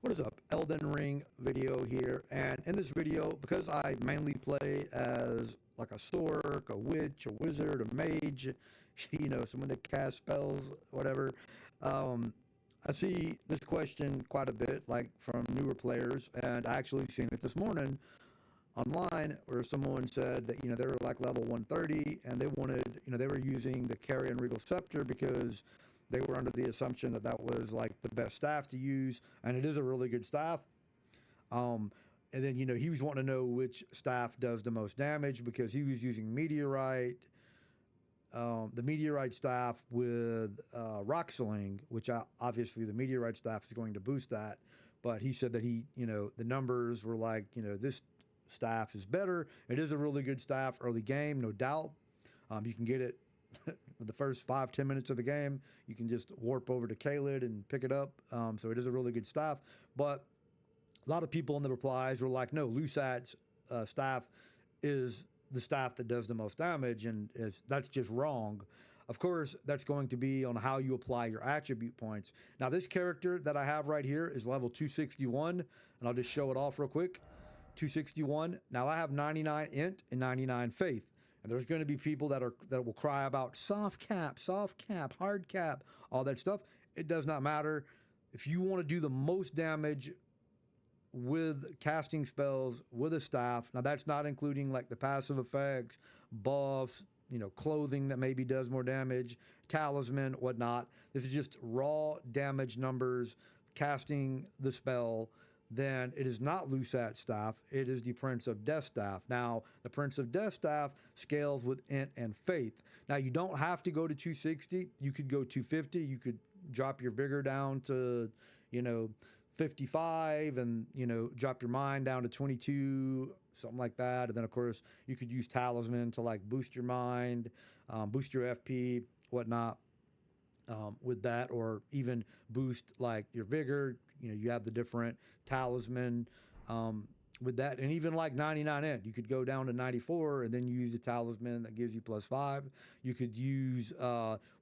What is up? Elden Ring video here, and in this video, because I mainly play as like a sorc, a witch, a wizard, a mage, someone that casts spells, whatever. I see this question quite a bit, like from newer players, and I actually seen it this morning online where someone said that they were like level 130 and they wanted, they were using the Carrion Regal Scepter because they were under the assumption that that was like the best staff to use, and it is a really good staff. And then he was wanting to know which staff does the most damage because he was using meteorite, the meteorite staff with rock sling, which obviously the meteorite staff is going to boost that. But he said that the numbers were like, this staff is better. It is a really good staff early game, no doubt. You can get it the first 5-10 minutes of the game. You can just warp over to Caelid and pick it up. So it is a really good staff. But a lot of people in the replies were like, no, Lusat's staff is the staff that does the most damage, and that's just wrong. Of course, that's going to be on how you apply your attribute points. Now, this character that I have right here is level 261, and I'll just show it off real quick. 261. Now, I have 99 int and 99 faith. And there's going to be people that will cry about soft cap, hard cap, all that stuff. It does not matter. If you want to do the most damage with casting spells with a staff, now that's not including like the passive effects, buffs, clothing that maybe does more damage, talisman, whatnot. This is just raw damage numbers, casting the spell. Then it is not Lusat's staff. It is the Prince of Death staff. Now, the Prince of Death staff scales with int and faith. Now, you don't have to go to 260. You could go 250. You could drop your vigor down to, 55 and, drop your mind down to 22, something like that. And then, of course, you could use talisman to like boost your mind, boost your FP, whatnot. With that, or even boost like your vigor. You have the different talisman with that, and even like 99 int, you could go down to 94 and then use the talisman that gives you +5. You could use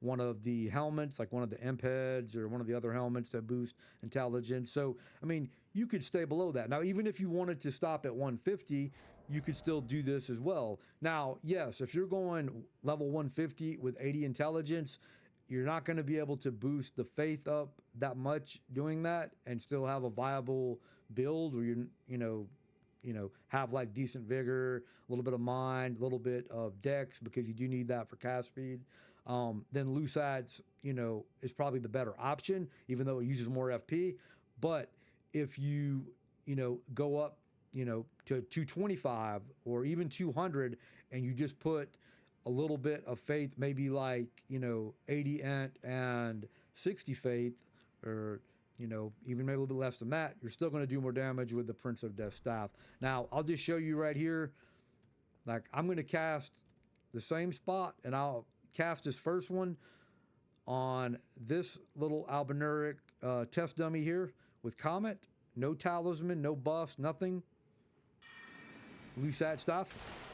one of the helmets, like one of the imp heads or one of the other helmets that boost intelligence. So, I mean, you could stay below that. Now, even if you wanted to stop at 150, you could still do this as well. Now, yes, if you're going level 150 with 80 intelligence, you're not going to be able to boost the faith up that much doing that and still have a viable build where have like decent vigor, a little bit of mind, a little bit of dex, because you do need that for cast speed. Then Lusat's, is probably the better option, even though it uses more FP. But if you, go up, to 225 or even 200, and you just put a little bit of faith, maybe like, 80 int and 60 faith, or, even maybe a little bit less than that, you're still going to do more damage with the Prince of Death staff. Now, I'll just show you right here. Like, I'm going to cast the same spot, and I'll cast this first one on this little Albinuric test dummy here with Comet. No talisman, no buffs, nothing. Lusat stuff.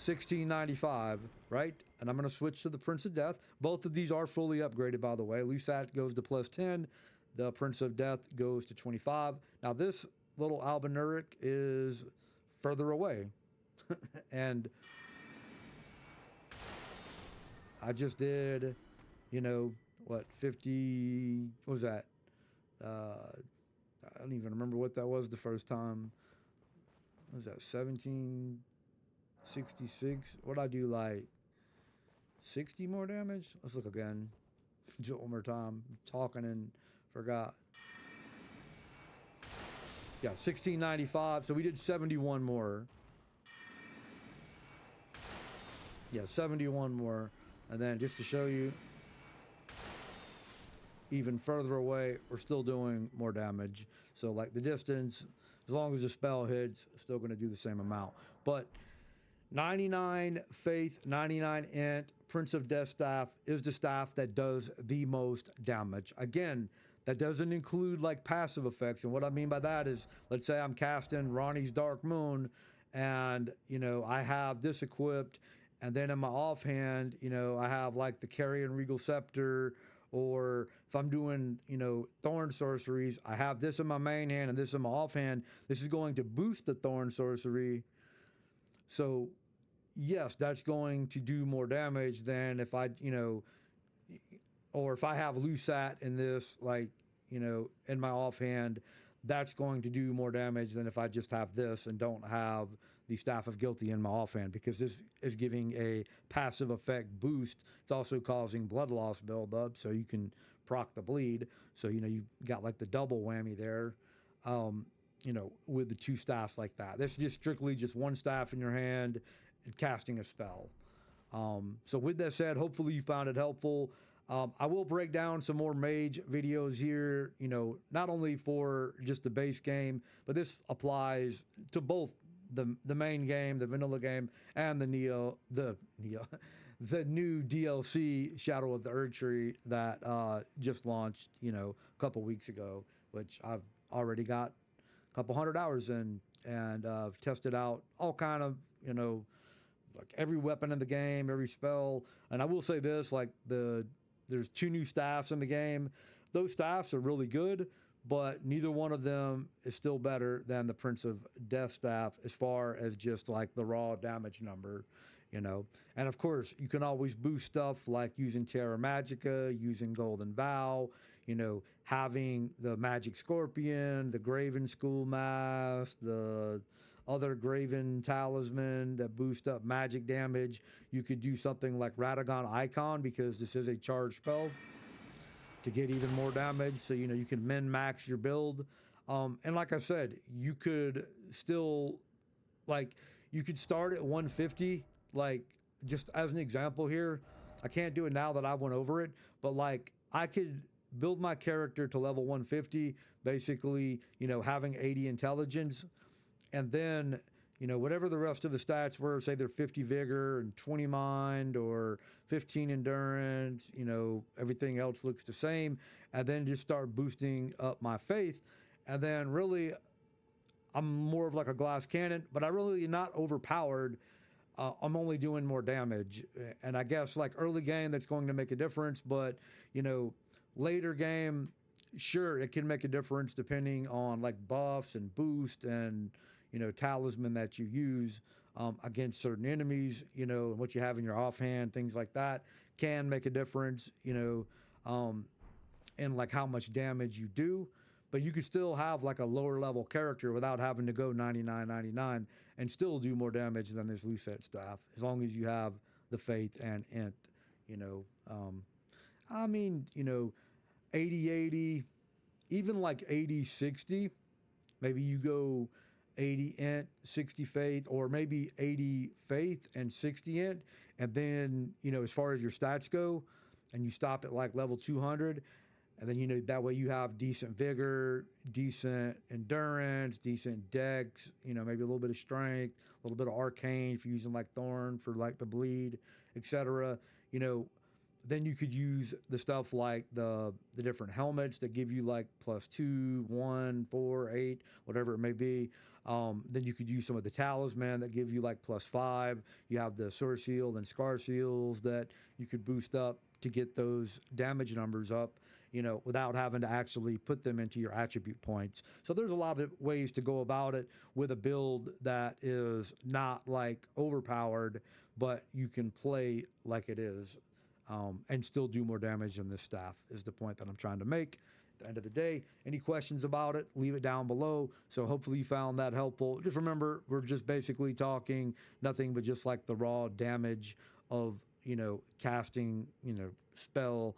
1695, right? And I'm going to switch to the Prince of Death. Both of these are fully upgraded, by the way. Lusat goes to +10. The Prince of Death goes to 25. Now, this little Albinuric is further away. And I just did, 50, what was that? I don't even remember what that was the first time. What was that, 1766? What'd I do, like 60 more damage? Let's look again. Do it one more time. I'm talking and forgot. Yeah, 1695. So we did 71 more. Yeah, 71 more. And then just to show you, even further away, we're still doing more damage. So like the distance, as long as the spell hits, still going to do the same amount. But 99 faith, 99 int, Prince of Death staff is the staff that does the most damage. Again, that doesn't include like passive effects. And what I mean by that is, let's say I'm casting Ronnie's Dark Moon and, I have this equipped, and then in my offhand, I have like the Carrion Regal Scepter Or if I'm doing, thorn sorceries, I have this in my main hand and this in my offhand. This is going to boost the thorn sorcery. So, yes, that's going to do more damage than if I, or if I have Lusat in this, like, in my offhand, that's going to do more damage than if I just have this and don't have the Staff of Guilty in my offhand, because this is giving a passive effect boost. It's also causing blood loss buildup, so you can proc the bleed. So, you got like the double whammy there, with the two staffs like that. This is just strictly just one staff in your hand and casting a spell. So with that said, hopefully you found it helpful. I will break down some more mage videos here, not only for just the base game, but this applies to both the main game, the vanilla game, and the the new DLC Shadow of the Erdtree that just launched, a couple weeks ago, which I've already got a couple hundred hours in, and I've tested out all kind of, like every weapon in the game, every spell. And I will say this, like there's two new staffs in the game. Those staffs are really good, but neither one of them is still better than the Prince of Death staff as far as just like the raw damage number, And of course, you can always boost stuff like using Terra Magica, using Golden Vow, having the Magic Scorpion, the Graven School Mask, the other Graven Talisman that boost up magic damage. You could do something like Radagon Icon, because this is a charged spell, to get even more damage. So, you can min-max your build. And like I said, you could still, you could start at 150, just as an example here. I can't do it now that I went over it, but I could build my character to level 150, basically, having 80 intelligence. And then, whatever the rest of the stats were, say they're 50 vigor and 20 mind or 15 endurance, everything else looks the same. And then just start boosting up my faith. And then really, I'm more of like a glass cannon, but I'm really not overpowered. I'm only doing more damage. And I guess like early game, that's going to make a difference. But, later game, sure, it can make a difference depending on like buffs and boost and, talisman that you use against certain enemies, and what you have in your offhand, things like that can make a difference, in like how much damage you do. But you could still have like a lower level character without having to go 99 and still do more damage than this Lucet staff, as long as you have the faith and int, 80, even like 80-60, maybe you go 80 int, 60 faith, or maybe 80 faith and 60 int. And then, as far as your stats go, and you stop at like level 200, and then, that way you have decent vigor, decent endurance, decent dex, maybe a little bit of strength, a little bit of arcane if you're using like Thorn for like the bleed, etc. Then you could use the stuff like the different helmets that give you like +2, 1, 4, 8, whatever it may be. Then you could use some of the talisman that give you like +5. You have the sword seal and scar seals that you could boost up to get those damage numbers up, without having to actually put them into your attribute points. So there's a lot of ways to go about it with a build that is not like overpowered, but you can play like it is. And still do more damage than this staff, is the point that I'm trying to make. At the end of the day, any questions about it, leave it down below. So hopefully you found that helpful. Just remember, we're just basically talking nothing but just like the raw damage of, casting, spell,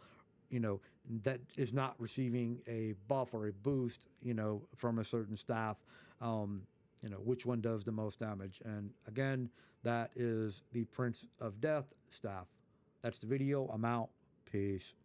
that is not receiving a buff or a boost, from a certain staff, which one does the most damage. And again, that is the Prince of Death staff. That's the video. I'm out. Peace.